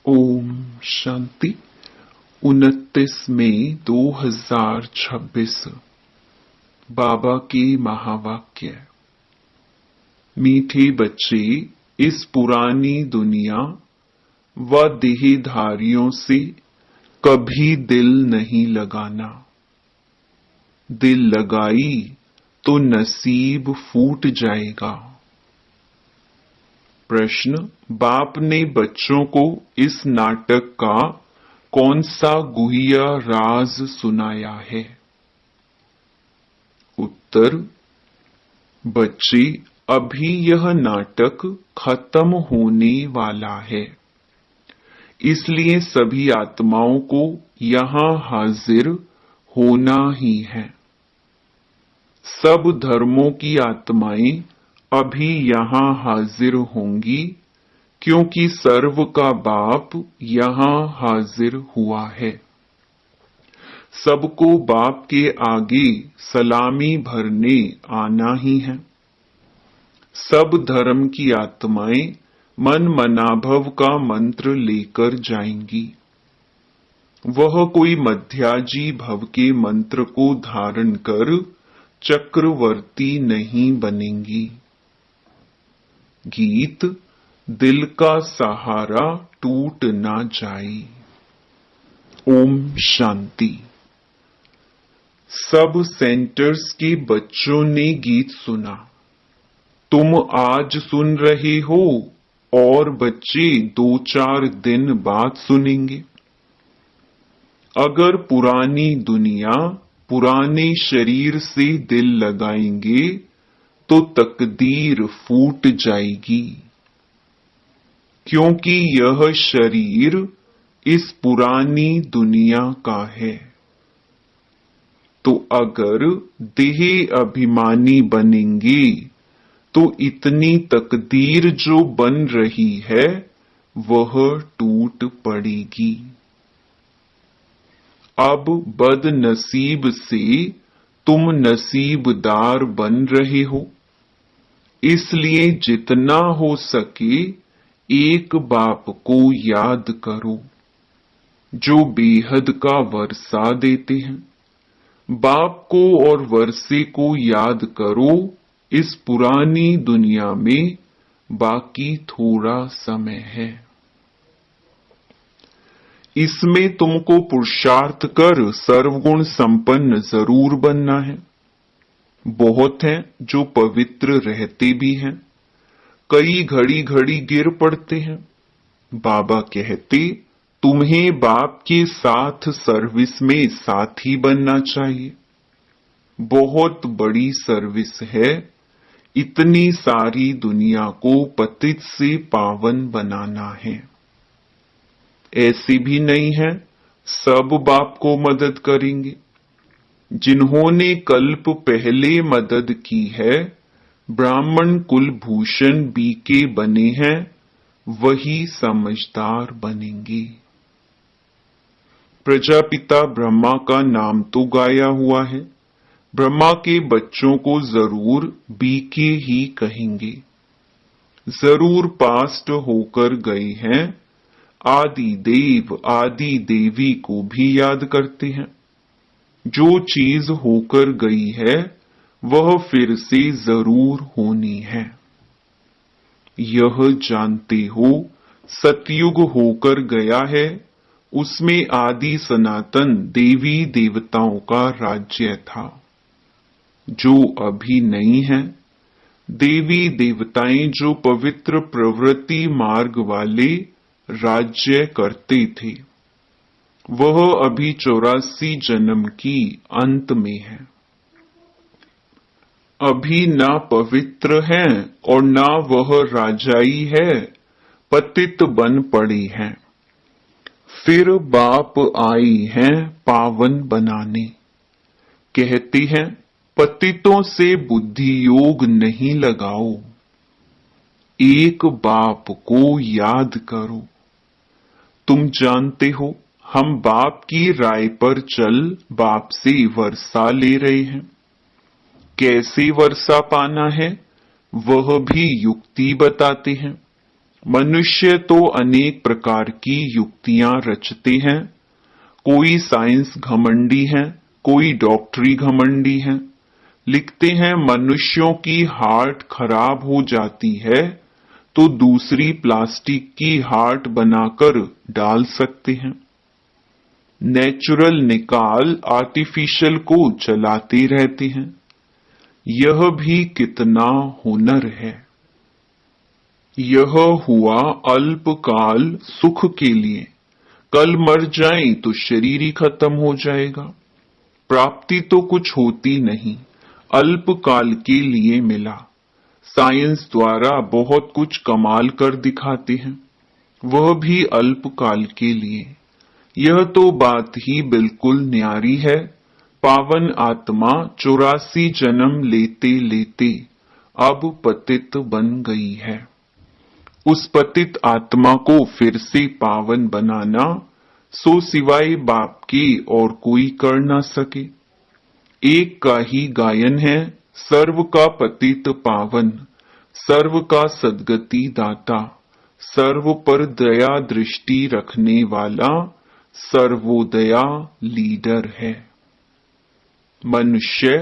ओम शांति। 29 मई 2026 बाबा के महावाक्य। मीठे बच्चे, इस पुरानी दुनिया व देहधारियों से कभी दिल नहीं लगाना। दिल लगाई तो नसीब फूट जाएगा। प्रश्न, बाप ने बच्चों को इस नाटक का कौन सा गुह्य राज सुनाया है? उत्तर, बच्चे, अभी यह नाटक खत्म होने वाला है, इसलिए सभी आत्माओं को यहां हाजिर होना ही है। सब धर्मों की आत्माएं अभी यहां हाजिर होंगी, क्योंकि सर्व का बाप यहां हाजिर हुआ है। सबको बाप के आगे सलामी भरने आना ही है। सब धर्म की आत्माएं मन मनाभव का मंत्र लेकर जाएंगी। वह कोई मध्याजी भव के मंत्र को धारण कर चक्रवर्ती नहीं बनेंगी। गीत, दिल का सहारा टूट ना जाए। ओम शांति। सब सेंटर्स के बच्चों ने गीत सुना। तुम आज सुन रहे हो और बच्चे 2-4 दिन बाद सुनेंगे। अगर पुरानी दुनिया पुराने शरीर से दिल लगाएंगे तो तकदीर फूट जाएगी, क्योंकि यह शरीर इस पुरानी दुनिया का है। तो अगर देह अभिमानी बनेंगे तो इतनी तकदीर जो बन रही है वह टूट पड़ेगी। अब बदनसीब से तुम नसीबदार बन रहे हो, इसलिए जितना हो सके एक बाप को याद करो, जो बेहद का वर्षा देते हैं। बाप को और वर्षे को याद करो। इस पुरानी दुनिया में बाकी थोड़ा समय है। इसमें तुमको पुरुषार्थ कर सर्वगुण संपन्न जरूर बनना है। बहुत हैं जो पवित्र रहते भी हैं, कई घड़ी घड़ी गिर पड़ते हैं। बाबा कहते, तुम्हें बाप के साथ सर्विस में साथी बनना चाहिए। बहुत बड़ी सर्विस है, इतनी सारी दुनिया को पतित से पावन बनाना है। ऐसे भी नहीं है सब बाप को मदद करेंगे। जिन्होंने कल्प पहले मदद की है, ब्राह्मण कुलभूषण बीके बने हैं, वही समझदार बनेंगे। प्रजापिता ब्रह्मा का नाम तो गाया हुआ है, ब्रह्मा के बच्चों को जरूर बीके ही कहेंगे। जरूर पास्ट होकर गए हैं, आदि देव आदि देवी को भी याद करते हैं। जो चीज होकर गई है वह फिर से जरूर होनी है। यह जानते हो, सतयुग होकर गया है, उसमें आदि सनातन देवी देवताओं का राज्य था, जो अभी नहीं है। देवी देवताएं जो पवित्र प्रवृत्ति मार्ग वाले राज्य करते थे, वह अभी 84 जन्म की अंत में है। अभी ना पवित्र हैं और ना वह राजाई है, पतित बन पड़ी हैं। फिर बाप आई हैं पावन बनाने। कहती हैं, पतितों से बुद्धि योग नहीं लगाओ, एक बाप को याद करो। तुम जानते हो, हम बाप की राय पर चल बाप से वर्षा ले रहे हैं। कैसे वर्षा पाना है वह भी युक्ति बताते हैं। मनुष्य तो अनेक प्रकार की युक्तियां रचते हैं। कोई साइंस घमंडी है, कोई डॉक्टरी घमंडी है। लिखते हैं मनुष्यों की हार्ट खराब हो जाती है तो दूसरी प्लास्टिक की हार्ट बनाकर डाल सकते हैं। नेचुरल निकाल आर्टिफिशियल को चलाते रहते हैं। यह भी कितना हुनर है। यह हुआ अल्पकाल सुख के लिए। कल मर जाएं तो शरीर ही खत्म हो जाएगा। प्राप्ति तो कुछ होती नहीं, अल्पकाल के लिए मिला। साइंस द्वारा बहुत कुछ कमाल कर दिखाते हैं, वह भी अल्पकाल के लिए। यह तो बात ही बिल्कुल न्यारी है। पावन आत्मा 84 जन्म लेते लेते अब पतित बन गई है। उस पतित आत्मा को फिर से पावन बनाना सो सिवाय बाप के और कोई कर ना सके। एक का ही गायन है, सर्व का पतित पावन, सर्व का सद्गति दाता, सर्व पर दया दृष्टि रखने वाला सर्वोदया लीडर है। मनुष्य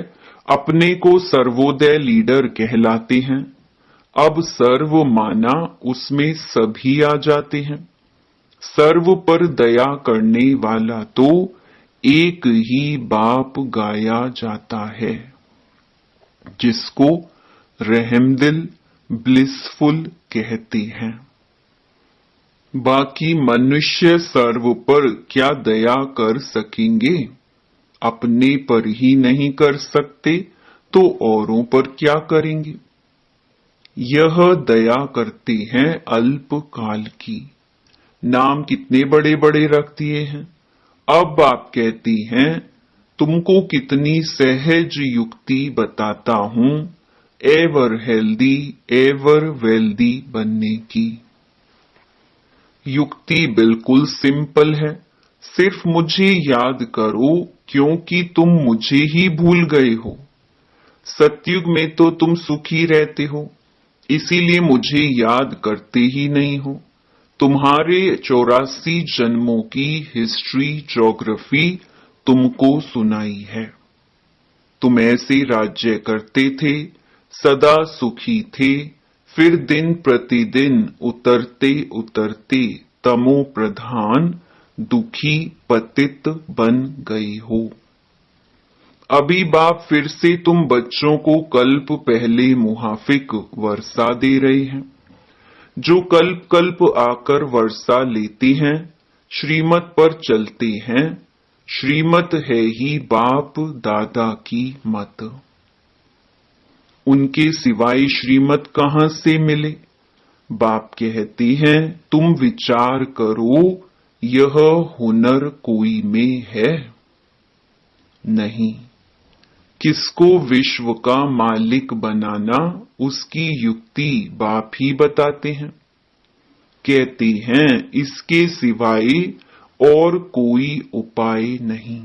अपने को सर्वोदय लीडर कहलाते हैं। अब सर्व माना उसमें सभी आ जाते हैं। सर्व पर दया करने वाला तो एक ही बाप गाया जाता है, जिसको रहमदिल ब्लिसफुल कहते हैं। बाकी मनुष्य सर्व पर क्या दया कर सकेंगे? अपने पर ही नहीं कर सकते तो औरों पर क्या करेंगे? यह दया करते हैं अल्पकाल की। नाम कितने बड़े बड़े रख दिए हैं। अब आप कहती हैं तुमको कितनी सहज युक्ति बताता हूं एवर हेल्दी एवर वेल्दी बनने की। युक्ति बिल्कुल सिंपल है। सिर्फ मुझे याद करो, क्योंकि तुम मुझे ही भूल गए हो। सतयुग में तो तुम सुखी रहते हो, इसीलिए मुझे याद करते ही नहीं हो। तुम्हारे 84 जन्मों की हिस्ट्री ज्योग्राफी तुमको सुनाई है। तुम ऐसे राज्य करते थे, सदा सुखी थे, फिर दिन प्रतिदिन उतरते उतरते तमो प्रधान दुखी पतित बन गए हो। अभी बाप फिर से तुम बच्चों को कल्प पहले मुहाफिक वर्षा दे रहे हैं। जो कल्प कल्प आकर वर्षा लेते हैं, श्रीमत पर चलते हैं। श्रीमत है ही बाप दादा की मत। उनके सिवाय श्रीमत कहां से मिले? बाप कहते हैं तुम विचार करो, यह हुनर कोई में है? नहीं। किसको विश्व का मालिक बनाना, उसकी युक्ति बाप ही बताते हैं। कहते हैं इसके सिवाय और कोई उपाय नहीं।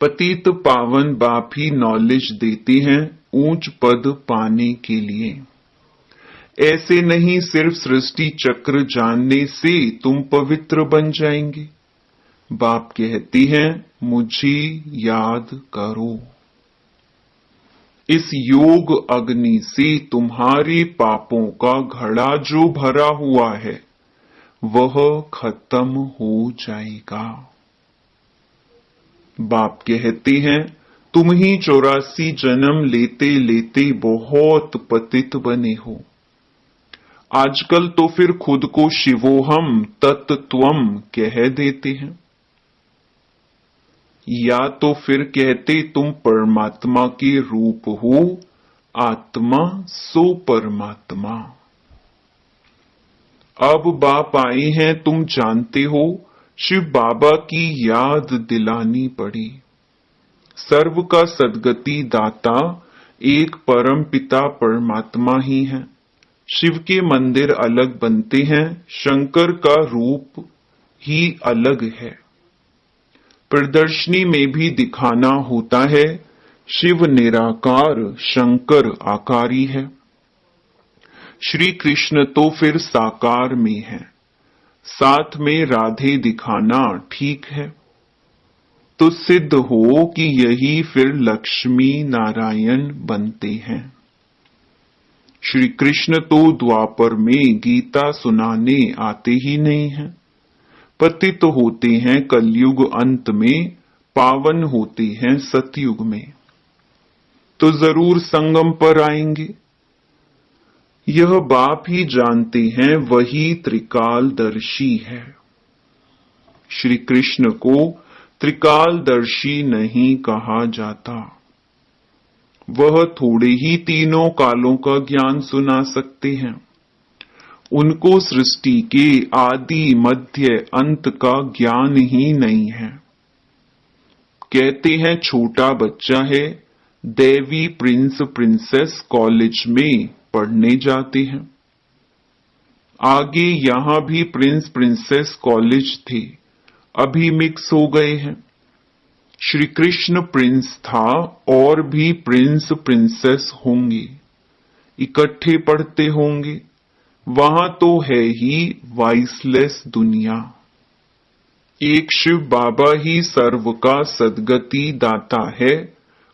पतित पावन बाप ही नॉलेज देते हैं ऊंच पद पाने के लिए। ऐसे नहीं सिर्फ सृष्टि चक्र जानने से तुम पवित्र बन जाएंगे। बाप कहती हैं मुझे याद करो। इस योग अग्नि से तुम्हारे पापों का घड़ा जो भरा हुआ है वह खत्म हो जाएगा। बाप कहते हैं तुम ही 84 जन्म लेते लेते बहुत पतित बने हो। आजकल तो फिर खुद को शिवोहम तत्त्वम कह देते हैं, या तो फिर कहते तुम परमात्मा के रूप हो, आत्मा सो परमात्मा। अब बाप आए हैं, तुम जानते हो, शिव बाबा की याद दिलानी पड़ी। सर्व का सद्गति दाता एक परम पिता परमात्मा ही है। शिव के मंदिर अलग बनते हैं, शंकर का रूप ही अलग है। प्रदर्शनी में भी दिखाना होता है, शिव निराकार, शंकर आकारी है। श्री कृष्ण तो फिर साकार में है, साथ में राधे दिखाना ठीक है। तो सिद्ध हो कि यही फिर लक्ष्मी नारायण बनते हैं। श्री कृष्ण तो द्वापर में गीता सुनाने आते ही नहीं हैं, पतित तो होते हैं कलयुग अंत में, पावन होते हैं सतयुग में। तो जरूर संगम पर आएंगे, यह बाप ही जानते हैं, वही त्रिकालदर्शी है। श्री कृष्ण को त्रिकालदर्शी नहीं कहा जाता, वह थोड़े ही तीनों कालों का ज्ञान सुना सकते हैं। उनको सृष्टि के आदि मध्य अंत का ज्ञान ही नहीं है। कहते हैं छोटा बच्चा है, देवी प्रिंस प्रिंसेस कॉलेज में पढ़ने जाते हैं। आगे यहां भी प्रिंस प्रिंसेस कॉलेज थे, अभी मिक्स हो गए हैं। श्री कृष्ण प्रिंस था और भी प्रिंस प्रिंसेस होंगे, इकट्ठे पढ़ते होंगे। वहां तो है ही वाइसलेस दुनिया। एक शिव बाबा ही सर्व का सद्गति दाता है,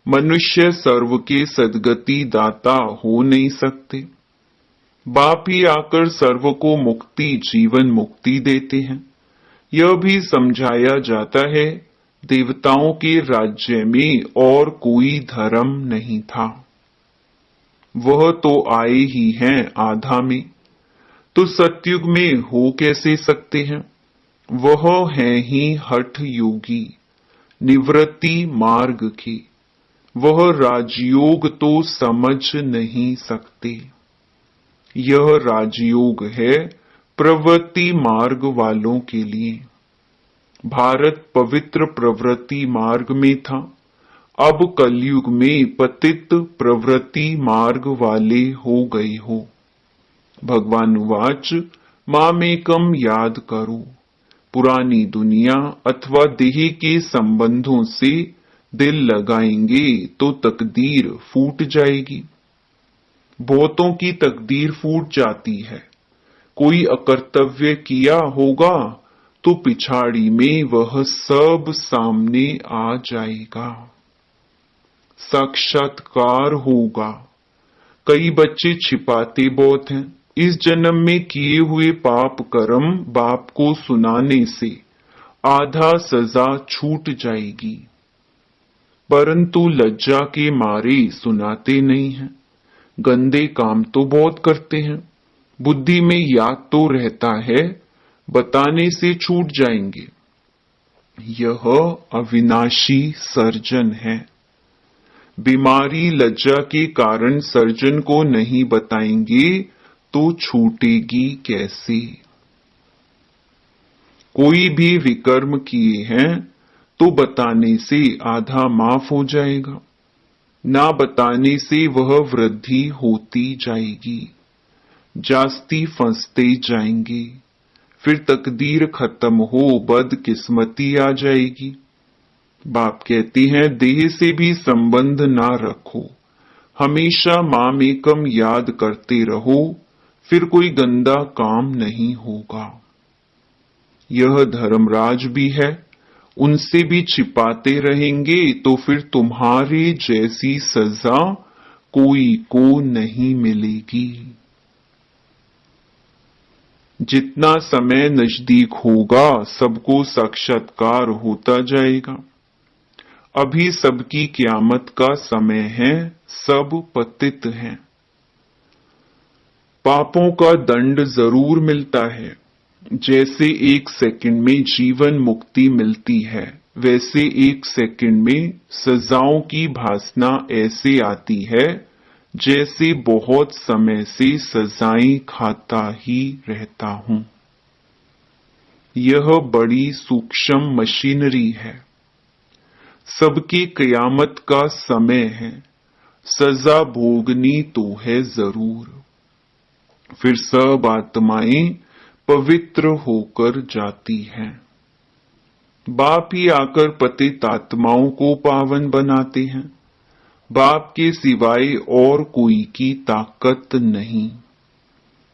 मनुष्य सर्व के सद्गति दाता हो नहीं सकते। बाप ही आकर सर्व को मुक्ति जीवन मुक्ति देते हैं। यह भी समझाया जाता है, देवताओं के राज्य में और कोई धर्म नहीं था, वह तो आए ही हैं आधा में। तो सतयुग में हो कैसे सकते हैं? वह हैं ही हठ योगी, निवृत्ति मार्ग की। वह राजयोग तो समझ नहीं सकते। यह राजयोग है प्रवृत्ति मार्ग वालों के लिए। भारत पवित्र प्रवृत्ति मार्ग में था, अब कलयुग में पतित प्रवृत्ति मार्ग वाले हो गए हो। भगवान उवाच, मामेकम याद करो। पुरानी दुनिया अथवा देह के संबंधों से दिल लगाएंगे तो तकदीर फूट जाएगी। बहुतों की तकदीर फूट जाती है। कोई अकर्तव्य किया होगा तो पिछाड़ी में वह सब सामने आ जाएगा, साक्षात्कार होगा। कई बच्चे छिपाते बहुत हैं। इस जन्म में किए हुए पाप कर्म बाप को सुनाने से आधा सजा छूट जाएगी, परंतु लज्जा के मारे सुनाते नहीं हैं। गंदे काम तो बहुत करते हैं, बुद्धि में याद तो रहता है, बताने से छूट जाएंगे। यह अविनाशी सर्जन है। बीमारी लज्जा के कारण सर्जन को नहीं बताएंगे तो छूटेगी कैसे? कोई भी विकर्म किए हैं तो बताने से आधा माफ हो जाएगा, ना बताने से वह वृद्धि होती जाएगी, जास्ती फंसते जाएंगे। फिर तकदीर खत्म हो बदकिस्मती आ जाएगी। बाप कहती हैं, देह से भी संबंध ना रखो, हमेशा मामेकम याद करते रहो, फिर कोई गंदा काम नहीं होगा। यह धर्मराज भी है, उनसे भी छिपाते रहेंगे तो फिर तुम्हारे जैसी सजा कोई को नहीं मिलेगी। जितना समय नजदीक होगा सबको साक्षात्कार होता जाएगा। अभी सबकी क़यामत का समय है, सब पतित हैं। पापों का दंड जरूर मिलता है। जैसे एक सेकंड में जीवन मुक्ति मिलती है, वैसे एक सेकंड में सजाओं की भासना ऐसे आती है जैसे बहुत समय से सजाएं खाता ही रहता हूं। यह बड़ी सूक्ष्म मशीनरी है। सबकी क़यामत का समय है, सजा भोगनी तो है जरूर। फिर सब आत्माएं पवित्र होकर जाती हैं। बाप ही आकर पतित आत्माओं को पावन बनाते हैं। बाप के सिवाय और कोई की ताकत नहीं।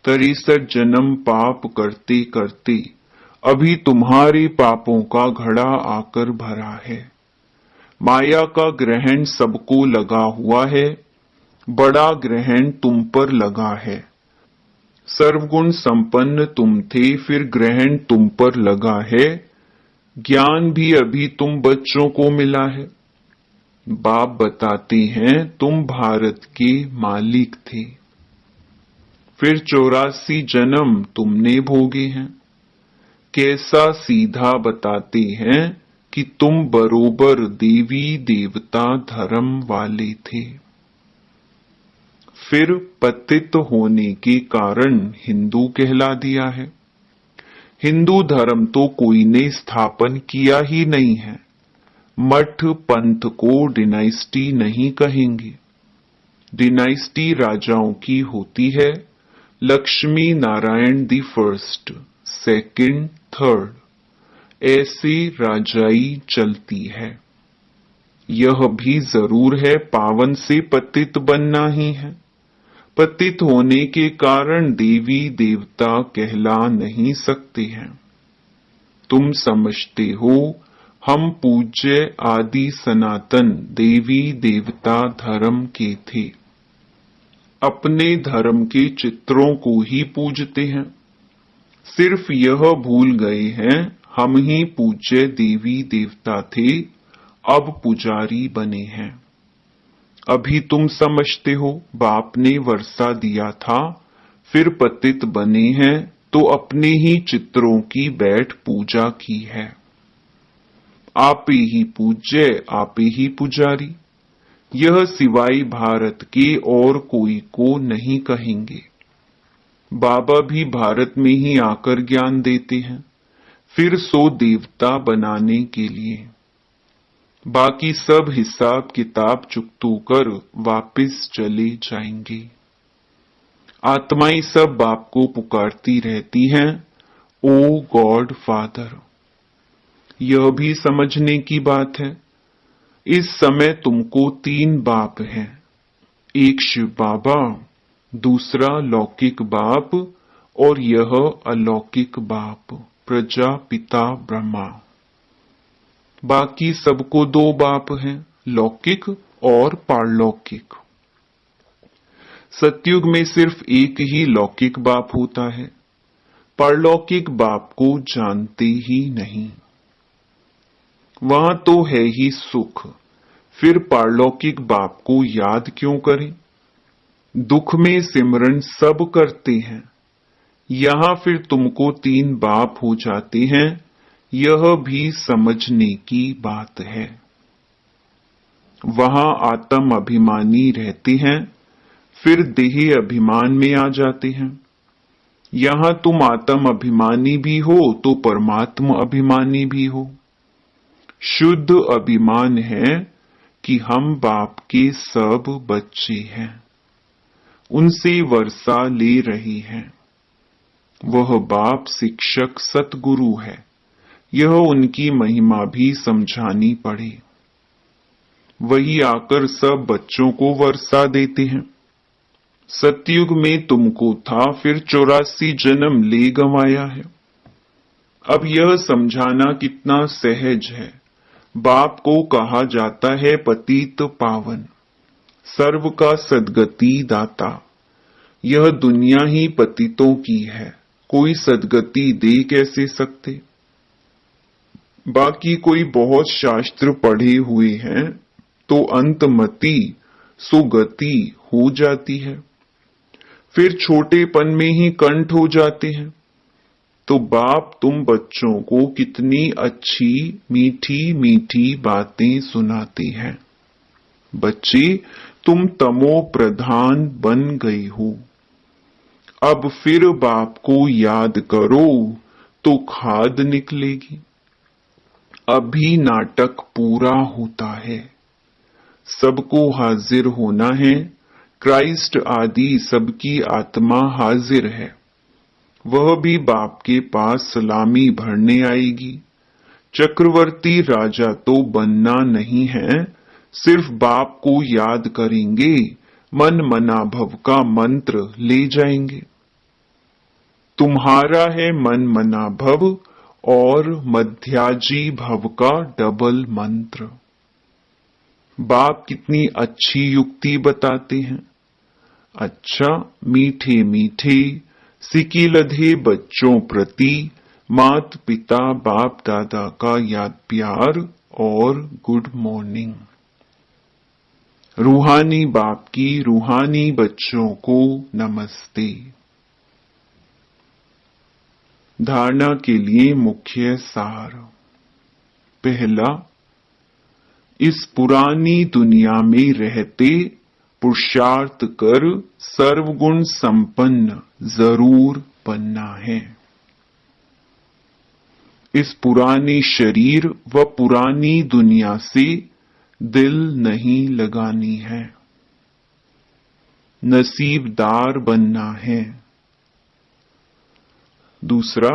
63 जन्म पाप करते करते अभी तुम्हारे पापों का घड़ा आकर भरा है। माया का ग्रहण सबको लगा हुआ है, बड़ा ग्रहण तुम पर लगा है। सर्वगुण संपन्न तुम थे, फिर ग्रहण तुम पर लगा है। ज्ञान भी अभी तुम बच्चों को मिला है। बाप बताते हैं तुम भारत के मालिक थे, फिर 84 जन्म तुमने भोगे हैं। कैसा सीधा बताते हैं कि तुम बरोबर देवी देवता धर्म वाले थे। फिर पतित होने के कारण हिंदू कहला दिया है। हिंदू धर्म तो कोई ने स्थापन किया ही नहीं है। मठ पंथ को डिनाइस्टी नहीं कहेंगे। डिनाइस्टी राजाओं की होती है, Lakshmi Narayan the first, second, third, ऐसी राजाई चलती है। यह भी जरूर है पावन से पतित बनना ही है। पतित होने के कारण देवी देवता कहला नहीं सकते हैं। तुम समझते हो हम पूज्य आदि सनातन देवी देवता धर्म के थे। अपने धर्म के चित्रों को ही पूजते हैं। सिर्फ यह भूल गए हैं हम ही पूज्य देवी देवता थे, अब पुजारी बने हैं। अभी तुम समझते हो बाप ने वर्षा दिया था, फिर पतित बने हैं तो अपने ही चित्रों की बैठ पूजा की है। आप ही पूज्य, आप ही पुजारी, यह सिवाय भारत के और कोई को नहीं कहेंगे। बाबा भी भारत में ही आकर ज्ञान देते हैं, फिर 100 देवता बनाने के लिए। बाकी सब हिसाब किताब चुकतू कर वापस चले जाएंगे। आत्माएं सब बाप को पुकारती रहती हैं, ओ गॉड फादर। यह भी समझने की बात है, इस समय तुमको 3 बाप हैं। एक शिव बाबा, दूसरा लौकिक बाप और यह अलौकिक बाप प्रजापिता ब्रह्मा। बाकी सबको 2 बाप हैं, लौकिक और पारलौकिक। सतयुग में सिर्फ एक ही लौकिक बाप होता है, पारलौकिक बाप को जानते ही नहीं। वहां तो है ही सुख, फिर पारलौकिक बाप को याद क्यों करें। दुख में सिमरन सब करते हैं, यहां फिर तुमको 3 बाप हो जाते हैं, यह भी समझने की बात है। वहां आत्म अभिमानी रहते हैं, फिर देह अभिमान में आ जाते हैं। यहां तुम आत्म अभिमानी भी हो तो परमात्मा अभिमानी भी हो। शुद्ध अभिमान है कि हम बाप के सब बच्चे हैं, उनसे वर्षा ले रही हैं। वह बाप शिक्षक सतगुरु है, यह उनकी महिमा भी समझानी पड़े। वही आकर सब बच्चों को वर्षा देते हैं। सतयुग में तुमको था, फिर 84 जन्म ले गंवाया है। अब यह समझाना कितना सहज है। बाप को कहा जाता है पतित पावन, सर्व का सद्गति दाता। यह दुनिया ही पतितों की है, कोई सद्गति दे कैसे सकते। बाकी कोई बहुत शास्त्र पढ़े हुए हैं तो अंतमति सुगति हो जाती है, फिर छोटेपन में ही कंठ हो जाते हैं। तो बाप तुम बच्चों को कितनी अच्छी मीठी मीठी बातें सुनाते हैं। बच्चे तुम तमो प्रधान बन गए हो, अब फिर बाप को याद करो तो खाद निकलेगी। अभी नाटक पूरा होता है, सबको हाजिर होना है। क्राइस्ट आदि सबकी आत्मा हाजिर है, वह भी बाप के पास सलामी भरने आएगी। चक्रवर्ती राजा तो बनना नहीं है, सिर्फ बाप को याद करेंगे, मन मना भव का मंत्र ले जाएंगे। तुम्हारा है मन मना भव और मध्याजी भव का डबल मंत्र। बाप कितनी अच्छी युक्ति बताते हैं। अच्छा, मीठे मीठे सिकिलधे बच्चों प्रति मात पिता बाप दादा का याद प्यार और गुड मॉर्निंग। रूहानी बाप की रूहानी बच्चों को नमस्ते। धारणा के लिए मुख्य सार। पहला, इस पुरानी दुनिया में रहते पुरुषार्थ कर सर्वगुण संपन्न जरूर बनना है। इस पुराने शरीर व पुरानी दुनिया से दिल नहीं लगानी है। नसीबदार बनना है। दूसरा,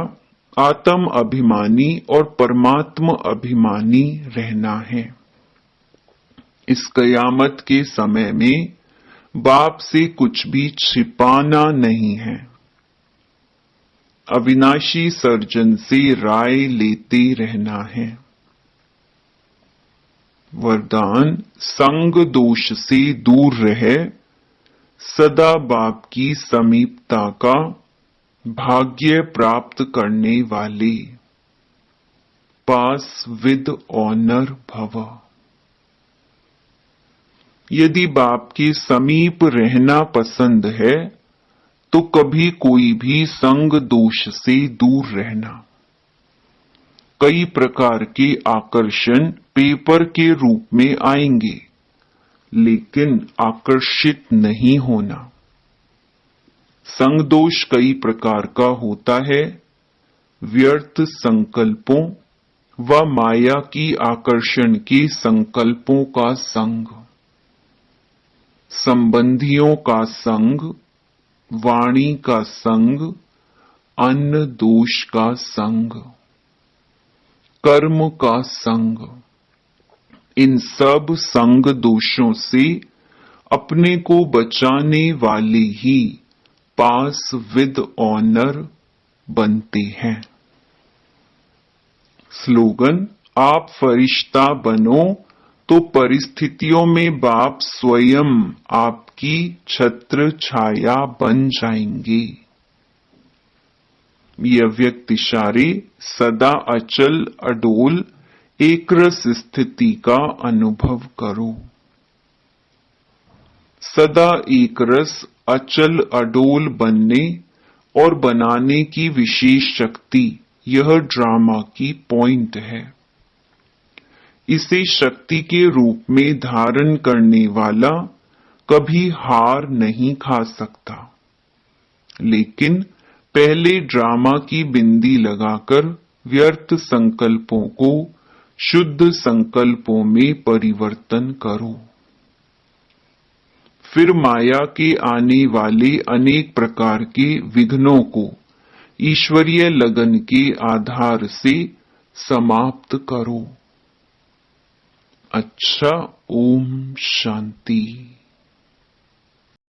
आत्म अभिमानी और परमात्मा अभिमानी रहना है। इस कयामत के समय में बाप से कुछ भी छिपाना नहीं है। अविनाशी सर्जन से राय लेते रहना है। वरदान, संग दोष से दूर रहे, सदा बाप की समीपता का भाग्य प्राप्त करने वाले, पास विद ऑनर भव। यदि बाप के समीप रहना पसंद है तो कभी कोई भी संग दोष से दूर रहना। कई प्रकार के आकर्षण पेपर के रूप में आएंगे, लेकिन आकर्षित नहीं होना। संग दोष कई प्रकार का होता है। व्यर्थ संकल्पों व माया की आकर्षण के संकल्पों का संग, संबंधियों का संग, वाणी का संग, अन्न दोष का संग, कर्म का संग। इन सब संग दोषों से अपने को बचाने वाले ही पास विद ऑनर बनते हैं। स्लोगन, आप फरिश्ता बनो तो परिस्थितियों में बाप स्वयं आपकी छत्र छाया बन जाएंगे। यह व्यक्ति इशारे सदा अचल अडोल एक रस स्थिति का अनुभव करो। सदा एक रस अचल अडोल बनने और बनाने की विशेष शक्ति यह ड्रामा की पॉइंट है। इसे शक्ति के रूप में धारण करने वाला कभी हार नहीं खा सकता, लेकिन पहले ड्रामा की बिंदी लगाकर व्यर्थ संकल्पों को शुद्ध संकल्पों में परिवर्तन करो। फिर माया के आने वाले अनेक प्रकार के विघ्नों को ईश्वरीय लगन के आधार से समाप्त करो। अच्छा, ओम शांति।